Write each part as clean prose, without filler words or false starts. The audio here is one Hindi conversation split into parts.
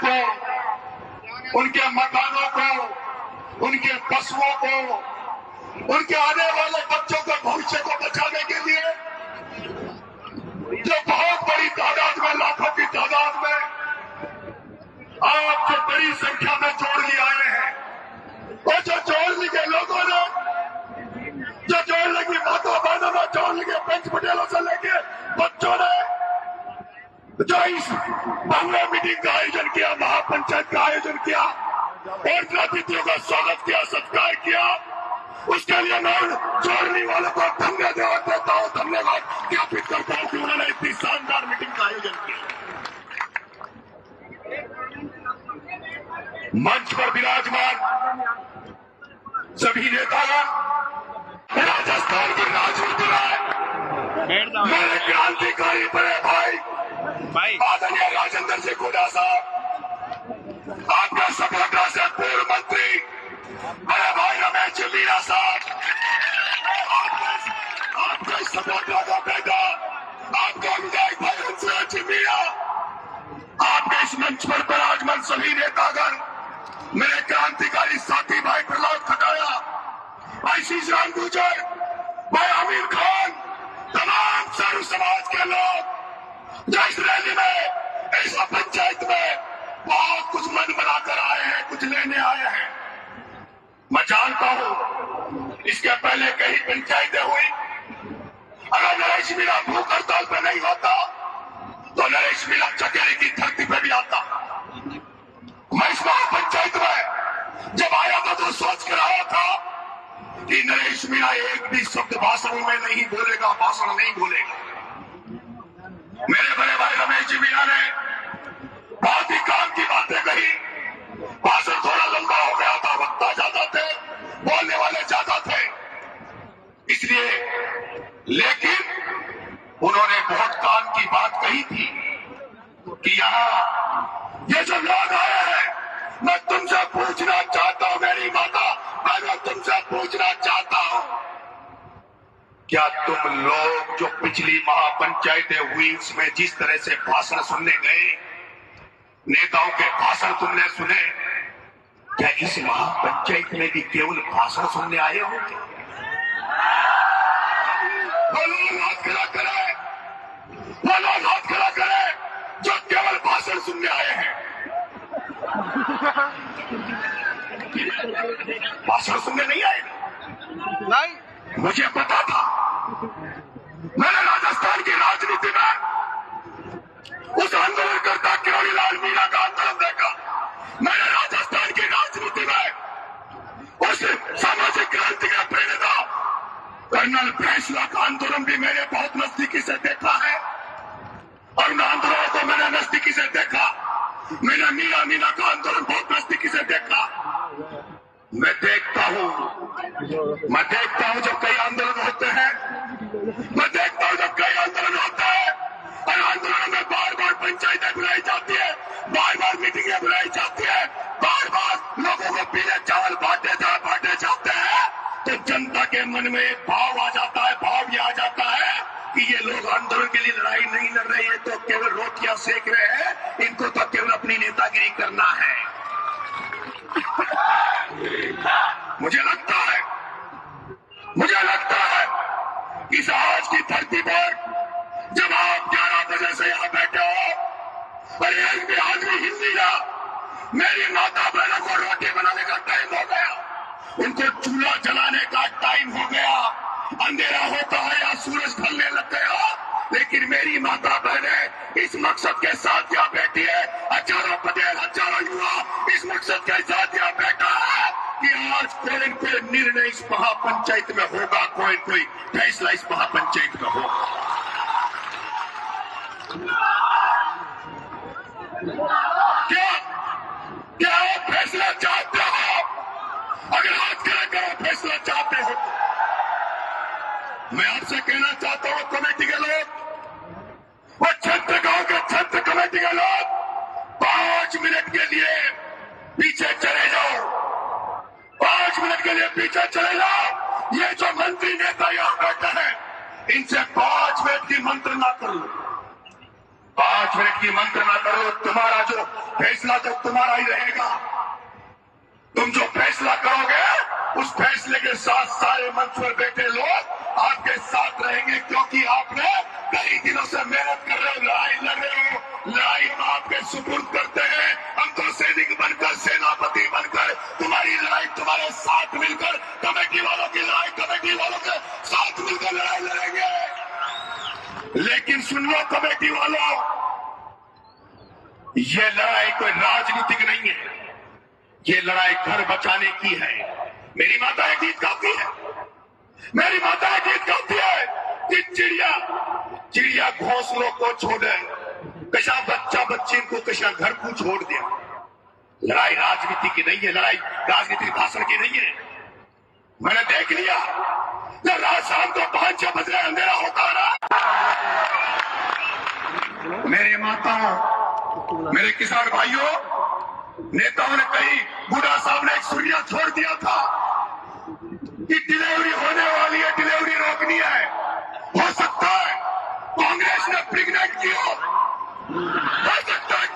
को, उनके मकानों को, उनके पशुओं को, उनके आने वाले बच्चों के भविष्य को बचाने के लिए जो बहुत बड़ी तादाद में, लाखों की तादाद में आप जो बड़ी संख्या में जोड़ लिए आए हैं, और जो जोड़ने के लोगों ने, जो जोड़ने की माता बहनों ने, जोड़ने के पंच पटेलों से लेके बच्चों ने जो इस बंगला मीटिंग का आयोजन किया, महापंचायत का आयोजन किया और अतिथियों का स्वागत किया, सत्कार किया, उसके लिए मैं जोड़ने वालों को धन्यवाद देता हूं, धन्यवाद ज्ञापित करता हूं कि उन्होंने इतनी शानदार मीटिंग का आयोजन किया। मंच पर विराजमान सभी नेतागण, राजस्थान की राजनीति में मेरे क्रांतिकारी बड़े भाई आदरणीय राजेंद्र सिंह हुड्डा साहब, आपके सपोर्टर से पूर्व मंत्री बड़े भाई रमेश जी मीणा साहब, आपके सपोर्टर का बेटा, आपका विधायक भाई हंसराज जी मीणा, आपके इस मंच पर विराजमान सभी नेतागण, मेरे क्रांतिकारी साथी भाई प्रहलाद खटाया, भाई शीशराम गुर्जर, भाई आमिर खान, तमाम सर्व समाज के लोग जो इस रैली में, इस पंचायत में बहुत कुछ मन बनाकर आए हैं, कुछ लेने आए हैं। मैं जानता हूं इसके पहले कई पंचायतें हुई, अगर नरेश मीणा भूख हड़ताल पे नहीं होता तो नरेश मीणा चकेरी की धरती पे भी आता। मैं इस महापंचायत में जब आया था तो सोच कर आया था कि नरेश मीणा एक भी शब्द भाषण में नहीं बोलेगा, भाषण नहीं बोलेगा। मेरे बड़े भाई रमेश जी मीणा ने बहुत ही काम की बातें कही, भाषण थोड़ा लंबा हो गया था, वक्ता ज्यादा थे, बोलने वाले ज्यादा थे, इसलिए, लेकिन उन्होंने बहुत काम की बात कही थी कि यहाँ ये जो लोग आए हैं, मैं तुमसे पूछना चाहता हूं, मेरी माता, मैं तुमसे पूछना चाहता हूं, क्या तुम लोग जो पिछली महापंचायतें हुई उसमें जिस तरह से भाषण सुनने गए, नेताओं के भाषण तुमने सुने, क्या इस महापंचायत में भी केवल भाषण सुनने आए हो? वो लोग हाथ खड़ा करे, वो लोग हाथ खड़ा करे जो केवल भाषण सुनने आए हैं। भाषण सुनने नहीं आए? नहीं, मुझे पता था। मैंने राजस्थान की राजनीति में उस आंदोलनकर्ता किरोड़ीलाल मीणा का आंदोलन देखा, मैंने राजस्थान की राजनीति में उस सामाजिक क्रांति का प्रेरणा कर्नल फैसला का आंदोलन भी मैंने बहुत नजदीकी से देखा है, और उन आंदोलनों को मैंने नजदीकी से देखा। मैंने मीणा का आंदोलन बहुत नजदीकी से देखा। मैं देखता हूं जब कई आंदोलन होते हैं, मैं देखता हूं जब कई आंदोलन होते हैं और आंदोलन में बार बार पंचायतें बुलाई जाती है, बार बार मीटिंगें बुलाई जाती है, बार बार लोगों को पीले चावल बांटे जाते हैं, तो जनता के मन में एक भाव आ जाता है, भाव ये आ जाता है कि ये लोग आंदोलन के लिए लड़ाई नहीं लड़ रहे हैं, तो केवल रोटियां सेक रहे हैं, इनको तो केवल अपनी नेतागिरी करना है। मुझे लगता है इस आज की धरती पर जब आप 11 बजे से यहां बैठे हो और एक भी आदमी हिंदी ना, मेरी माता बहनों को रोटी बनाने का टाइम हो गया, उनको चूल्हा जलाने का टाइम हो गया, अंधेरा होता है या सूरज ढलने लग गया, लेकिन मेरी माता बहनें इस मकसद के साथ यहाँ बैठी है, हजारों पटेल, हजारों युवा इस मकसद के साथ यहाँ बैठा है कि आज कोई न कोई निर्णय इस महापंचायत में होगा, कोई न कोई फैसला इस महापंचायत में होगा। क्या आप फैसला चाहते हो? अगर हाथ खड़ा करो फैसला चाहते हो तो मैं आपसे कहना चाहता हूं, कमेटी के लोग, वो छत्र गांव के छत्र कमेटी के लोग 5 मिनट के लिए पीछे चले जाओ, 5 मिनट के लिए पीछे चले जाओ। ये जो मंत्री नेता यहां बैठे हैं, इनसे 5 मिनट की मंत्रणा कर लो, 5 मिनट की मंत्रणा करो, तुम्हारा जो फैसला तो तुम्हारा ही रहेगा। तुम जो फैसला करोगे उस फैसले के साथ सारे मंच पर बैठे लोग आपके साथ रहेंगे, क्योंकि आपने कई दिनों से मेहनत कर रहे हो, लड़ाई लड़ रहे हो। लड़ाई हम आपके सुपुर्द करते हैं। हम तो सैनिक बनकर, सेनापति बनकर तुम्हारी लड़ाई तुम्हारे साथ मिलकर, कमेटी वालों की लड़ाई कमेटी वालों के साथ मिलकर लड़ाई लड़ेंगे। लेकिन सुन लो कमेटी वालों, ये लड़ाई कोई राजनीतिक नहीं है, ये लड़ाई घर बचाने की है। मेरी माताएं गीत गाती है, मेरी माताएं गीत गाती है कि चिड़िया घोंसलों को छोड़े, कशा बच्चा बच्ची को कशा घर को छोड़ दिया। लड़ाई राजनीति की नहीं है, लड़ाई राजनीतिक भाषण की नहीं है। मैंने देख लिया जब रात शाम को 5-6 बजे अंधेरा होता रहा, मेरे माताओं, मेरे किसान भाइयों, नेताओं ने कही, बूढ़ा साहब ने एक सूर्या छोड़ दिया था कि डिलीवरी होने वाली है, डिलीवरी रोकनी है। हो सकता है कांग्रेस ने प्रेग्नेंट की हो सकता है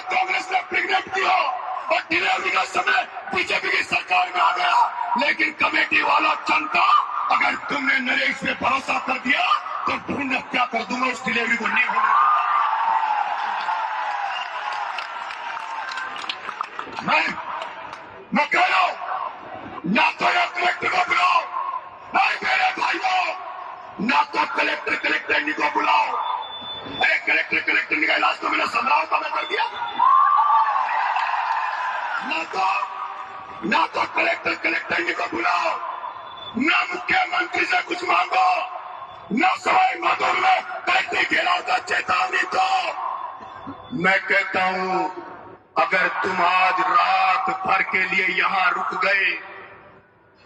कांग्रेस ने प्रेग्नेंट की हो और डिलीवरी का समय बीजेपी की सरकार में आ गया। लेकिन कमेटी वाला जनता, अगर तुमने नरेश पे भरोसा कर दिया तो भ्रूण हत्या कर दूंगा, उस डिलीवरी को नहीं होने दूंगा। मैं कह रहा हूं, ना तो या कलेक्टर को बुलाओ, मेरे भाइयों, ना तो कलेक्टर को बुलाओ। अरे कलेक्टर का इलाज तो मैंने समझाओ तो मैं कर दिया। ना तो कलेक्टर को बुलाओ, ना मुख्यमंत्री से कुछ मांगो, ना सवाई माधोपुर में कलेक्टर घेराव का चेतावनी दो। मैं कहता हूं, अगर तुम आज रात भर के लिए यहां रुक गए,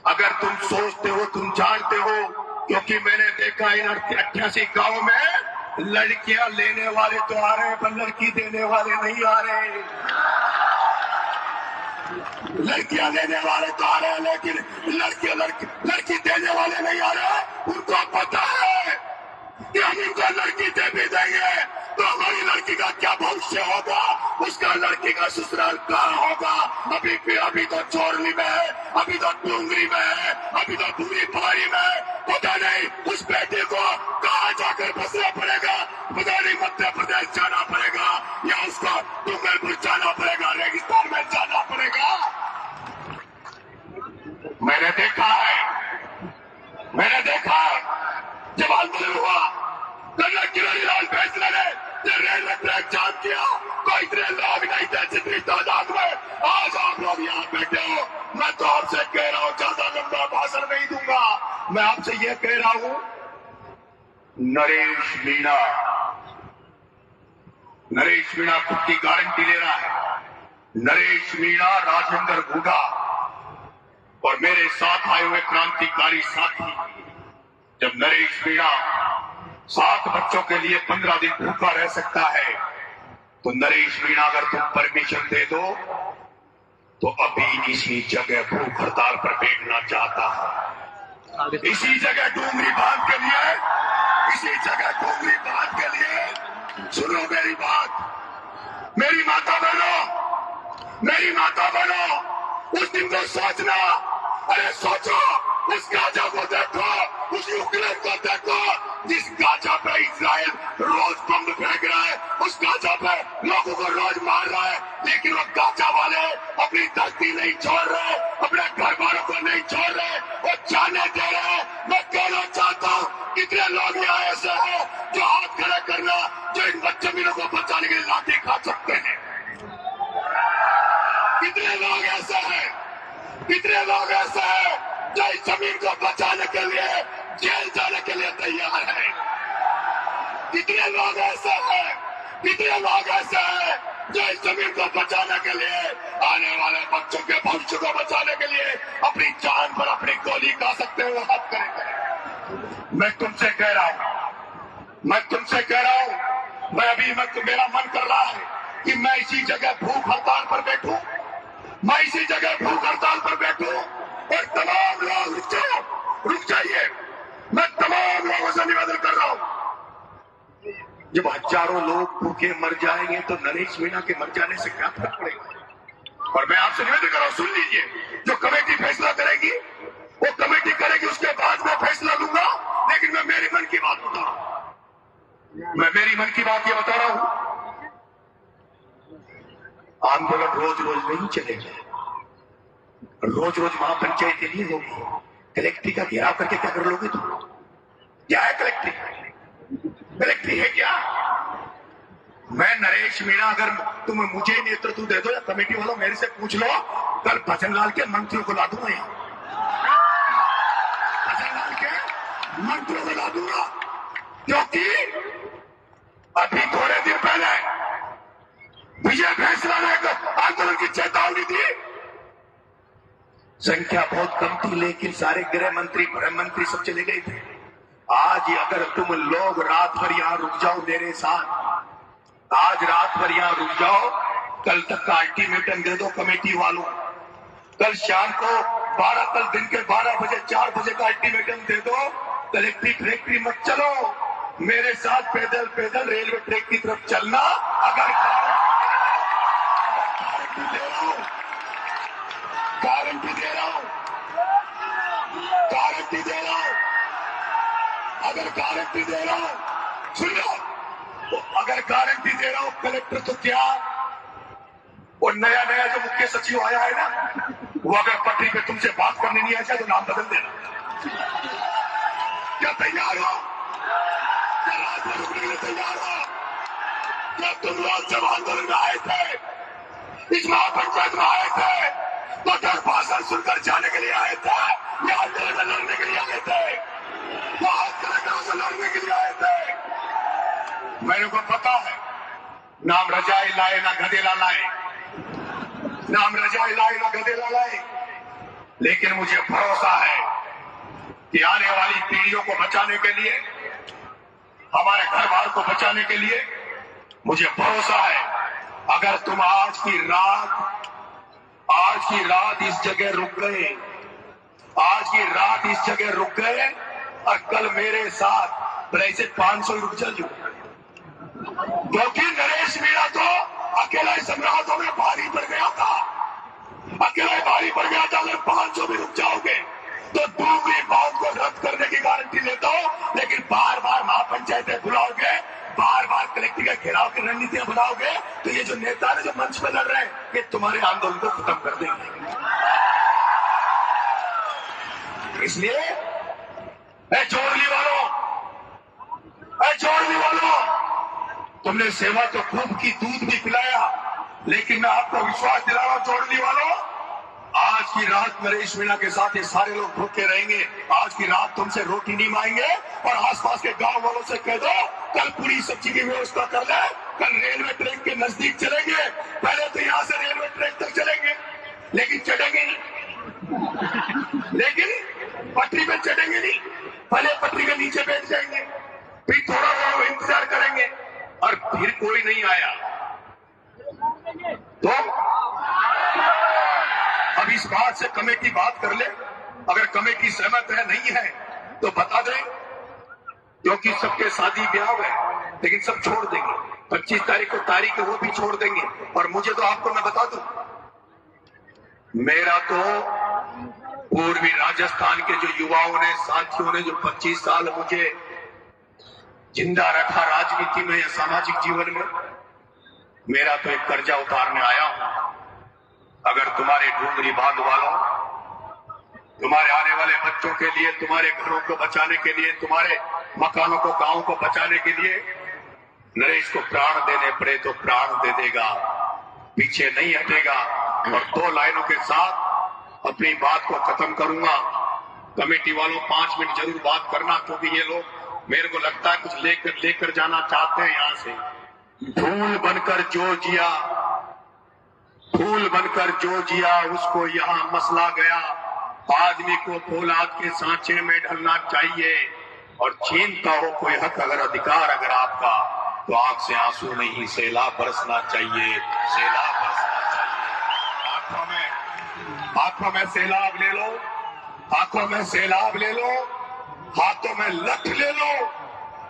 अगर तुम सोचते हो, तुम जानते हो, क्योंकि मैंने देखा इन 88 गांव में लड़कियां लेने वाले तो आ रहे हैं पर लड़की देने वाले नहीं आ रहे। लड़कियां लेने वाले तो आ रहे हैं लेकिन लड़की देने वाले नहीं आ रहे। उनको पता है कि हम इनको लड़की दे भी देंगे तो हमारी लड़की का क्या भविष्य होगा, उसका लड़की का ससुराल कहाँ होगा। अभी तो चोरली में है, अभी तो डूंगरी में है, अभी तो पूरी पहाड़ी में है। पता नहीं उस बेटे को कहाँ जाकर बसना पड़ेगा, पता नहीं मध्य प्रदेश जाना पड़ेगा या उसको डूंगरपुर जाना पड़ेगा, रेगिस्तान में जाना पड़ेगा। मैंने देखा जब आंदोलन हुआ, कर्नल किरोड़ी लाल फैसले ने रेलवे ट्रैक जाम किया, कोई इतने लोग नहीं थे जितनी तादाद में आज आप लोग यहाँ बैठे हो। मैं तो आपसे कह रहा हूँ, ज्यादा लंबा भाषण नहीं दूंगा। मैं आपसे ये कह रहा हूँ, नरेश मीणा खुद की गारंटी ले रहा है। नरेश मीणा, राजेंद्र गुगा और मेरे साथ आए हुए क्रांतिकारी साथी, जब नरेश मीणा 7 बच्चों के लिए 15 दिन भूखा रह सकता है, तो नरेश मीणा अगर तुम परमिशन दे दो तो अभी इसी जगह भूख हड़ताल पर बैठना चाहता है। इसी जगह डूंगरी बांध के लिए, सुनो मेरी बात, मेरी माता बहनों, उस दिन को सोचना। अरे सोचो, उस गाजा को देखो, उस यूक्रेन को देखो, जिस गाजा पे इजराइल रोज बम फेंक रहा है, उस गाजा पे लोगों को रोज मार रहा है, लेकिन वो गाजा वाले अपनी धरती नहीं छोड़ रहे, अपने घर वालों को नहीं छोड़ रहे, वो जाने दे रहे हैं। मैं कहना चाहता हूँ, कितने लोग यहाँ ऐसे हैं जो हाथ खड़े करना, जो इन बच्चे मीनों को बचाने के लिए लाठी खा सकते हैं। कितने लोग ऐसे हैं जो इस जमीन को बचाने के लिए जेल जाने के लिए तैयार है। कितने लोग ऐसे हैं जो इस जमीन को बचाने के लिए, आने वाले बच्चों के भविष्य को बचाने के लिए अपनी जान पर अपनी गोली खा सकते हुए हाथ करेंगे। मैं तुमसे कह रहा हूं, मेरा मन कर रहा है कि मैं इसी जगह भूख हड़ताल पर बैठूं और तमाम लोग रुक जाइए। मैं तमाम लोगों से निवेदन कर रहा हूं, जब हजारों लोग भूखे मर जाएंगे तो नरेश मीणा के मर जाने से क्या फर्क पड़ेगा। और मैं आपसे निवेदन कर रहा हूं, सुन लीजिए, जो कमेटी फैसला करेगी वो कमेटी करेगी, उसके बाद मैं फैसला लूंगा। लेकिन मैं मेरी मन की बात बता रहा हूं, मैं मेरी मन की बात ये बता रहा हूं, आंदोलन रोज रोज नहीं चलेगा, रोज रोज महापंचायत नहीं होगी। कलेक्ट्री का घेराव करके क्या कर लोगे तुम? क्या है कलेक्ट्री? कलेक्ट्री है क्या? मैं नरेश मीणा, अगर तुम मुझे नेतृत्व दे दो या कमेटी वालों मेरे से पूछ लो, कल भजनलाल के मंत्रियों को ला दूंगा यहाँ, भजनलाल के मंत्रियों को ला दूंगा। क्योंकि अभी थोड़े दिन पहले विजय फैसला ने आंदोलन की चेतावनी दी, संख्या बहुत कम थी लेकिन सारे गृह मंत्री गृह मंत्री सब चले गए थे। आज अगर तुम लोग रात भर यहां रुक जाओ मेरे साथ, आज रात भर यहां रुक जाओ, कल तक का अल्टीमेटम दे दो कमेटी वालों, कल शाम को 12, कल दिन के 12 बजे 4 बजे का अल्टीमेटम दे दो, कलेक्ट्री फैक्ट्री मत चलो, मेरे साथ पैदल पैदल रेलवे ट्रैक की तरफ चलना। अगर गारंटी दे रहा हूं, गारंटी दे रहा हूं, अगर गारंटी दे रहा हूं, सुन लो, तो अगर गारंटी दे रहा हूं कलेक्टर तो क्या, वो नया नया जो मुख्य सचिव आया है ना, वो अगर पटरी पे तुमसे बात करने नहीं आया तो नाम बदल देना। क्या तैयार हो? क्या रात में रुकने के लिए तैयार हो? क्या तुम लोग जब आंदोलन में आए थे, इस महापंचायत में आए थे, तो क्या भाषण सुनकर जाने के लिए आए थे या आंदोलन में लड़ने के लिए आए थे? वो कलेक्टरों से लड़ने के लिए आए थे। मेरे को पता है, नाम रजाई लाए ना गधेला लाए, नाम रजाई लाए ना गधेला लाए, लेकिन मुझे भरोसा है कि आने वाली पीढ़ियों को बचाने के लिए, हमारे घर बार को बचाने के लिए मुझे भरोसा है, अगर तुम आज की रात इस जगह रुक गए, आज की रात इस जगह रुक गए और कल मेरे साथ ऐसे 500 रुक जाओ, क्योंकि नरेश मीणा तो अकेला सम्राटों में भारी पड़ गया था, अकेला भारी पड़ गया था। अगर 500 भी रुक जाओगे तो दूसरी बात को रद्द करने की गारंटी देता हूं, लेकिन बार बार महापंचायतें बुलाओगे, बार बार कलेक्टर का घेराव की रणनीतियां बनाओगे, तो ये जो नेता ने जो मंच पे लड़ रहे हैं, ये तुम्हारे आंदोलन को खत्म कर देंगे। इसलिए जोड़ली वालों, तुमने सेवा तो खूब की, दूध भी पिलाया, लेकिन मैं आपको विश्वास दिला रहा हूं जोड़ली वालों, आज की रात नरेश मीणा के साथ ये सारे लोग भूखे रहेंगे। आज की रात तुमसे रोटी नहीं मांगेंगे और आसपास के गांव वालों से कह दो कल पूरी सब्जी की व्यवस्था कर ले, कल रेलवे ट्रैक के नजदीक चलेंगे। पहले तो यहां से रेलवे ट्रैक तक चलेंगे, लेकिन चढ़ेंगे नहीं, लेकिन पटरी पे चढ़ेंगे नहीं, पहले पटरी के नीचे बैठ जाएंगे, फिर थोड़ा वो इंतजार करेंगे और फिर कोई नहीं आया तो अब इस बात से कमेटी बात कर ले, अगर कमेटी सहमत है नहीं है तो बता दे, क्योंकि सबके शादी ब्याह है, लेकिन सब छोड़ देंगे। 25 तारीख को तारीख है, वो भी छोड़ देंगे। और मुझे तो आपको मैं बता दूं, मेरा तो पूर्वी राजस्थान के जो युवाओं ने, साथियों ने, जो 25 साल मुझे जिंदा रखा राजनीति में या सामाजिक जीवन में, मेरा तो एक कर्जा उतारने आया हूं। अगर तुम्हारे डूंगरी बांध वालों, तुम्हारे आने वाले बच्चों के लिए, तुम्हारे घरों को बचाने के लिए, तुम्हारे मकानों को, गांवों को बचाने के लिए नरेश को प्राण देने पड़े तो प्राण दे देगा, पीछे नहीं हटेगा। और 2 लाइनों के साथ अपनी बात को खत्म करूंगा। कमेटी वालों 5 मिनट जरूर बात करना, क्योंकि ये लोग मेरे को लगता है कुछ लेकर जाना चाहते हैं यहां से। फूल बनकर जो जिया उसको यहाँ मसला गया, आदमी को फौलाद के सांचे में ढलना चाहिए, और छीनता हो कोई हक अगर अधिकार अगर आपका, तो आंख से आंसू नहीं सैलाब बरसना चाहिए, सैलाब बरसना चाहिए। आंखों में सैलाब ले लो, आंखों में सैलाब ले लो, हाथों में लठ ले लो,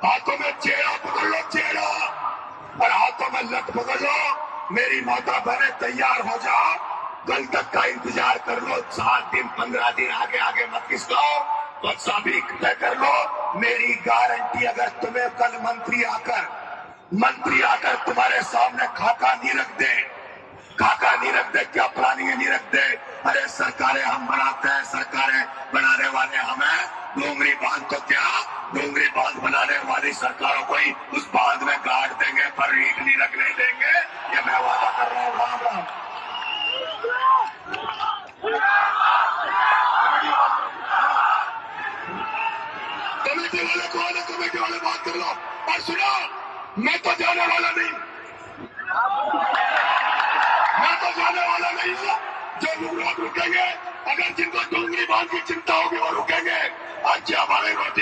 हाथों में चेहरा पकड़ लो, चेहरा, और हाथों में लठ पकड़ लो। मेरी माता बहने तैयार हो जाओ, कल तक का इंतजार कर लो। 7 दिन 15 दिन आगे आगे मत खिसको, तो सभी तय कर लो। मेरी गारंटी, अगर तुम्हें कल मंत्री आकर तुम्हारे सामने खाका नहीं रख दे, खाका नहीं रख दे, क्या प्लानिंग नहीं रख दे। अरे सरकारें हम बनाते हैं, सरकारें बनाने वाले हमें, डोंगरी बांध तो क्या, डोंगरी बांध बनाने वाली सरकारों को ही उस बांध में गाड़ देंगे, पर ईंट नहीं रखने देंगे। ये मैं वादा कर रहा हूँ। राम राम। कमेटी वाले को आने, कमेटी वाले बात कर लो। और सुनो, मैं तो जाने वाला नहीं, मैं तो जाने वाला नहीं हूँ। जो लोग रुकेंगे, अगर जिनको डोंगरी बांध की चिंता होगी वो रुकेंगे। आज हमारी रोटी